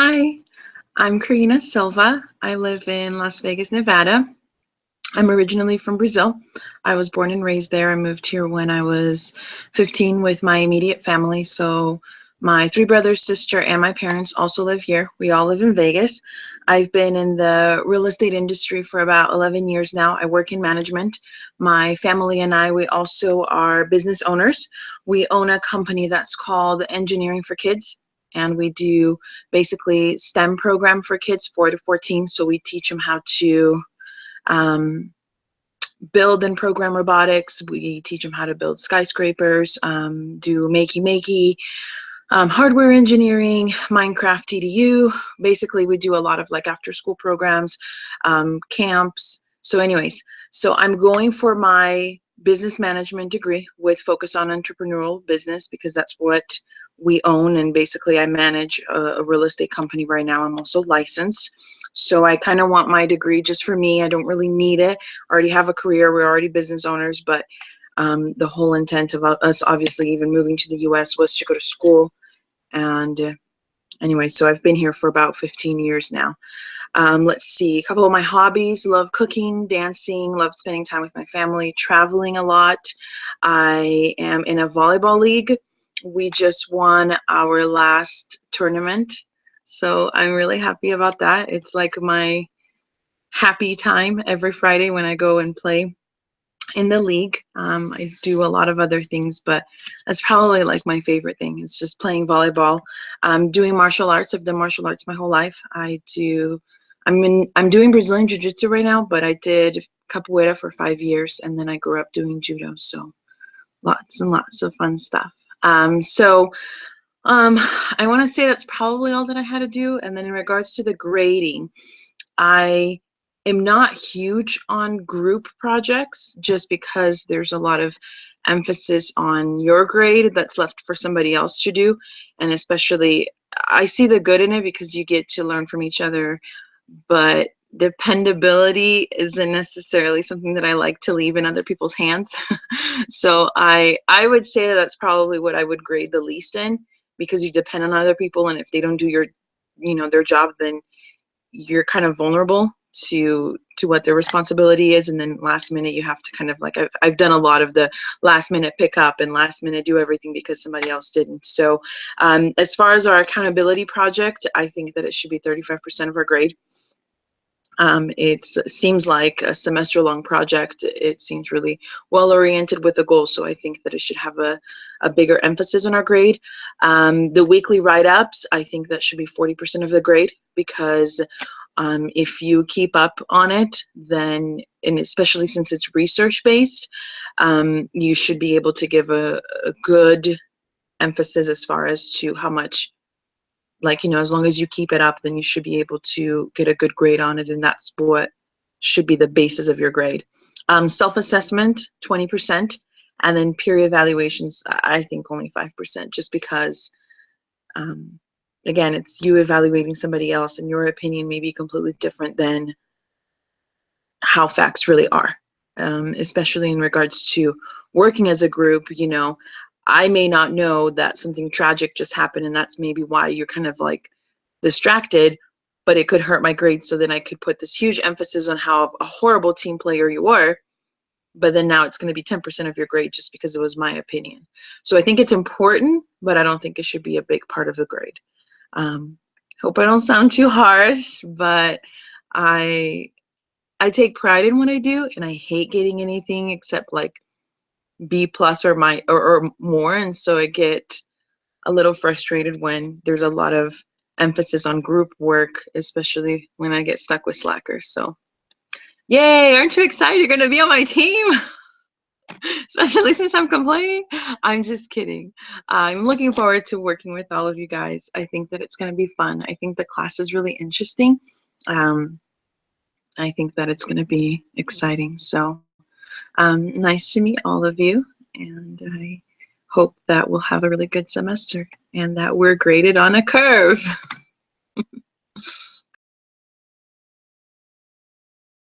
Hi, I'm Karina Silva. I live in Las Vegas, Nevada. I'm originally from Brazil. I was born and raised there. I moved here when I was 15 with my immediate family. So my three brothers, sister, and my parents also live here. We all live in Vegas. I've been in the real estate industry for about 11 years now. I work in management. My family and I, we also are business owners. We own a company that's called Engineering for Kids, and we do basically STEM program for kids 4 to 14. So we teach them how to um, build and program robotics. We teach them how to build skyscrapers, do makey, hardware engineering, Minecraft TDU. Basically, we do a lot of like after school programs, camps. So anyways, so I'm going for my business management degree with focus on entrepreneurial business because that's what we own. And basically I manage a real estate company right now. I'm also licensed. So I kind of want my degree just for me. I don't really need it. I already have a career. We're already business owners, but the whole intent of us obviously even moving to the US was to go to school. And anyway, so I've been here for about 15 years now. Let's see, a couple of my hobbies: love cooking, dancing, love spending time with my family, traveling a lot. I am in a volleyball league. We just won our last tournament, so I'm really happy about that. It's like my happy time every Friday when I go and play in the league. I do a lot of other things, but that's probably like my favorite thing. It's just playing volleyball. Doing martial arts. I've done martial arts my whole life. I'm doing Brazilian Jiu-Jitsu right now, but I did capoeira for 5 years, and then I grew up doing judo. So lots and lots of fun stuff. I want to say that's probably all that I had to do. And then in regards to the grading, I am not huge on group projects just because there's a lot of emphasis on your grade that's left for somebody else to do. And especially, I see the good in it because you get to learn from each other, but dependability isn't necessarily something that I like to leave in other people's hands. So I would say that's probably what I would grade the least in, because you depend on other people, and if they don't do their job, then you're kind of vulnerable to what their responsibility is. And then last minute you have to kind of like, I've done a lot of the last minute pick up and last minute do everything because somebody else didn't. So as far as our accountability project, I think that it should be 35% of our grade. It seems like a semester-long project. It seems really well-oriented with a goal, so I think that it should have a bigger emphasis on our grade. The weekly write-ups, I think that should be 40% of the grade, because if you keep up on it, then, and especially since it's research-based, you should be able to give a good emphasis as far as to how much, like, as long as you keep it up, then you should be able to get a good grade on it, and that's what should be the basis of your grade. Self-assessment, 20%, and then peer evaluations, I think only 5%, just because, again, it's you evaluating somebody else, and your opinion may be completely different than how facts really are, especially in regards to working as a group. I may not know that something tragic just happened, and that's maybe why you're kind of like distracted, but it could hurt my grade. So then I could put this huge emphasis on how a horrible team player you are, but then now it's going to be 10% of your grade just because it was my opinion. So I think it's important, but I don't think it should be a big part of the grade. Hope I don't sound too harsh, but I take pride in what I do, and I hate getting anything except like B plus or more. And so I get a little frustrated when there's a lot of emphasis on group work, especially when I get stuck with slackers. So yay, aren't you excited you're gonna be on my team? Especially since I'm complaining. I'm just kidding. I'm looking forward to working with all of you guys. I think that it's gonna be fun. I think the class is really interesting. I think that it's gonna be exciting. So nice to meet all of you, and I hope that we'll have a really good semester and that we're graded on a curve.